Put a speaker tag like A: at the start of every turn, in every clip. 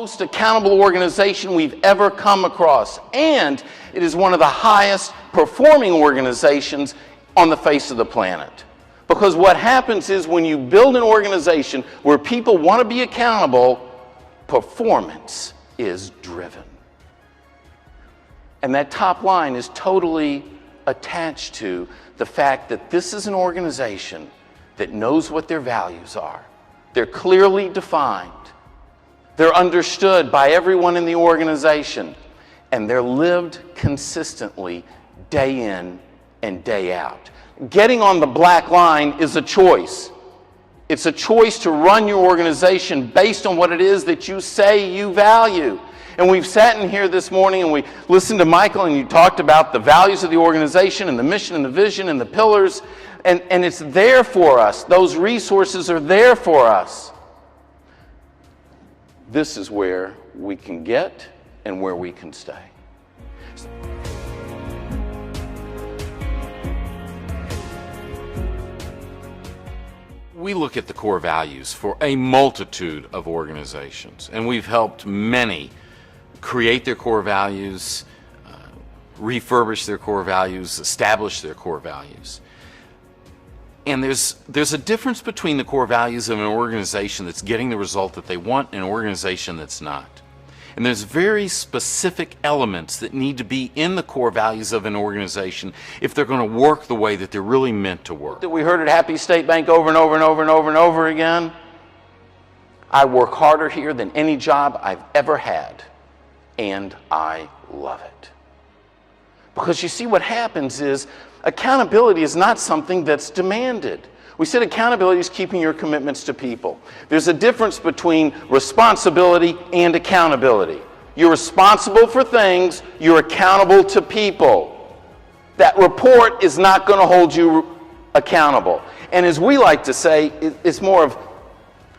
A: most accountable organization we've ever come across. And it is one of the highest performing organizations on the face of the planet. Because what happens is when you build an organization where people want to be accountable, performance is driven. And that top line is totally attached to the fact that this is an organization that knows what their values are. They're clearly defined. They're understood by everyone in the organization. And they're lived consistently day in and day out. Getting on the black line is a choice. It's a choice to run your organization based on what it is that you say you value. And we've sat in here this morning and we listened to Michael and you talked about the values of the organization and the mission and the vision and the pillars. And it's there for us. Those resources are there for us. This is where we can get and where we can stay. We look at the core values for a multitude of organizations, and we've helped many create their core values, refurbish their core values, establish their core values. And there's a difference between the core values of an organization that's getting the result that they want and an organization that's not. And there's very specific elements that need to be in the core values of an organization if they're going to work the way that they're really meant to work. That we heard at Happy State Bank over and over and over and over and over again. I work harder here than any job I've ever had, and I love it. Because you see, what happens is accountability is not something that's demanded. We said accountability is keeping your commitments to people. There's a difference between responsibility and accountability. You're responsible for things, you're accountable to people. That report is not going to hold you accountable. And as we like to say, it's more of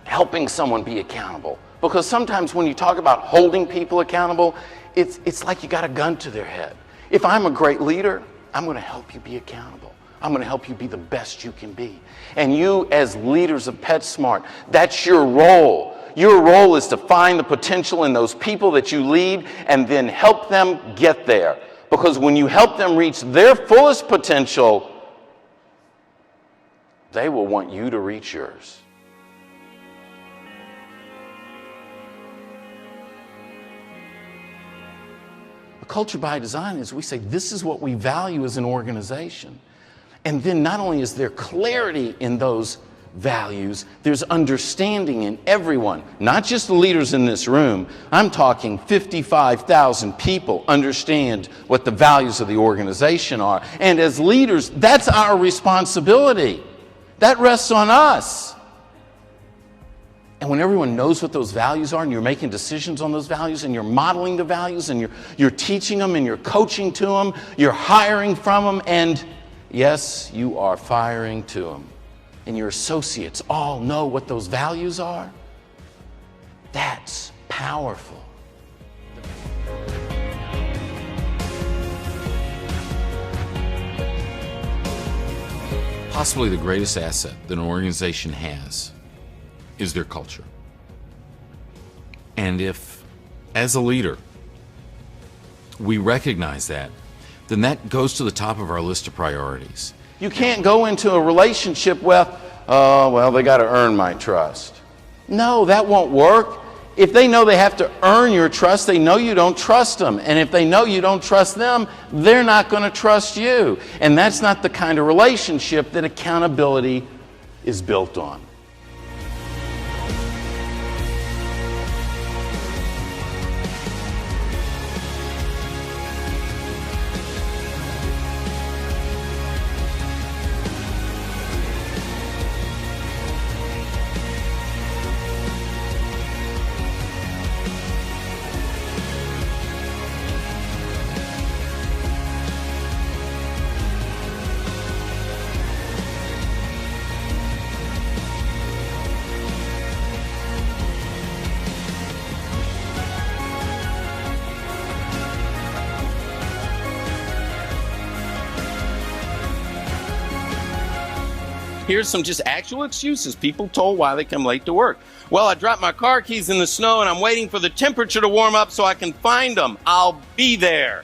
A: helping someone be accountable. Because sometimes when you talk about holding people accountable, it's like you got a gun to their head. If I'm a great leader, I'm going to help you be accountable. I'm going to help you be the best you can be. And you, as leaders of PetSmart, that's your role. Your role is to find the potential in those people that you lead and then help them get there. Because when you help them reach their fullest potential, they will want you to reach yours. A culture by design is we say this is what we value as an organization. And then not only is there clarity in those values, there's understanding in everyone, not just the leaders in this room. I'm talking 55,000 people understand what the values of the organization are. And as leaders, that's our responsibility. That rests on us. And when everyone knows what those values are and you're making decisions on those values and you're modeling the values and you're teaching them and you're coaching to them, you're hiring from them, and yes, you are firing to them. And your associates all know what those values are. That's powerful. Possibly the greatest asset that an organization has is their culture. And if, as a leader, we recognize that, then that goes to the top of our list of priorities. You can't go into a relationship with, oh, well, they got to earn my trust. No, that won't work. If they know they have to earn your trust, they know you don't trust them. And if they know you don't trust them, they're not going to trust you. And that's not the kind of relationship that accountability is built on.
B: Here's some just actual excuses people told why they come late to work. Well, I dropped my car keys in the snow and I'm waiting for the temperature to warm up so I can find them. I'll be there.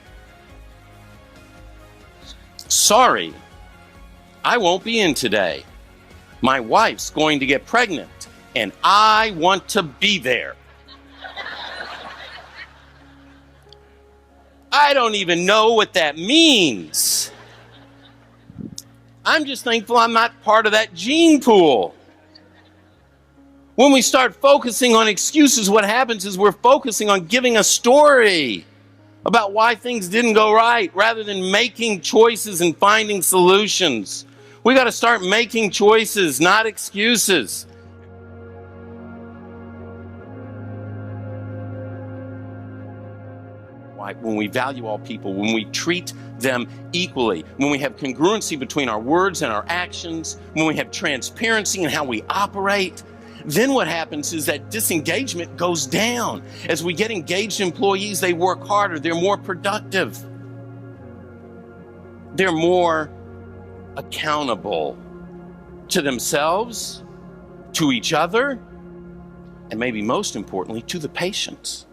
B: Sorry, I won't be in today. My wife's going to get pregnant and I want to be there. I don't even know what that means. I'm just thankful I'm not part of that gene pool. When we start focusing on excuses, what happens is we're focusing on giving a story about why things didn't go right rather than making choices and finding solutions. We got to start making choices, not excuses. When we value all people, when we treat them equally, when we have congruency between our words and our actions, when we have transparency in how we operate, then what happens is that disengagement goes down. As we get engaged employees, they work harder, they're more productive, they're more accountable to themselves, to each other, and maybe most importantly, to the patients.